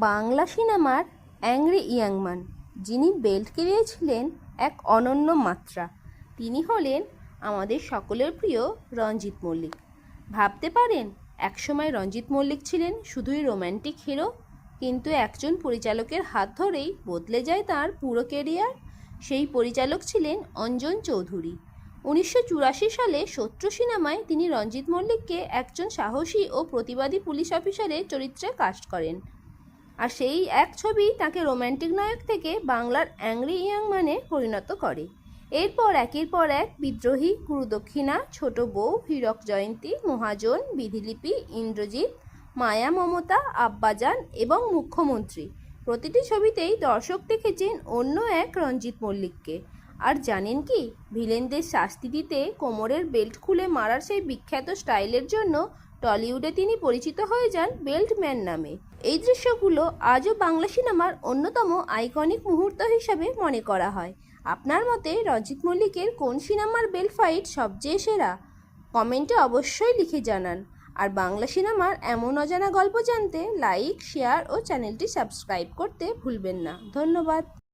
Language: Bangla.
বাংলা সিনেমার অ্যাংরি ইয়াং ম্যান যিনি বেল্ট কেড়িয়েছিলেন এক অনন্য মাত্রা, তিনি হলেন আমাদের সকলের প্রিয় রঞ্জিত মল্লিক। ভাবতে পারেন একসময় রঞ্জিত মল্লিক ছিলেন শুধুই রোম্যান্টিক হিরো, কিন্তু একজন পরিচালকের হাত ধরেই বদলে যায় তার পুরো কেরিয়ার। সেই পরিচালক ছিলেন অঞ্জন চৌধুরী। 1984 সালে শত্রু সিনেমায় তিনি রঞ্জিত মল্লিককে একজন সাহসী ও প্রতিবাদী পুলিশ অফিসারের চরিত্রে কাস্ট করেন, আর সেই এক ছবি তাকে রোম্যান্টিক নায়ক থেকে বাংলার অ্যাংরি ইয়াং ম্যানে পরিণত করে। এরপর একের পর এক বিদ্রোহী, গুরুদক্ষিণা, ছোট বউ, হীরক জয়ন্তী, মহাজন, বিধিলিপি, ইন্দ্রজিৎ, মায়া মমতা, আব্বাজান এবং মুখ্যমন্ত্রী, প্রতিটি ছবিতেই দর্শক দেখেছেন অন্য এক রঞ্জিত মল্লিককে। আর জানেন কি, ভিলেনদের শাস্তি দিতে কোমরের বেল্ট খুলে মারার সেই বিখ্যাত স্টাইলের জন্য টলিউডে তিনি পরিচিত হয়ে যান বেল্ট ম্যান নামে। এই দৃশ্যগুলো আজও বাংলা সিনেমার অন্যতম আইকনিক মুহূর্ত হিসাবে মনে করা হয়। আপনার মতে রঞ্জিত মল্লিকের কোন সিনেমার বেল্ট ফাইট সবচেয়ে সেরা? কমেন্টে অবশ্যই লিখে জানান। আর বাংলা সিনেমার এমন অজানা গল্প জানতে লাইক, শেয়ার ও চ্যানেলটি সাবস্ক্রাইব করতে ভুলবেন না। ধন্যবাদ।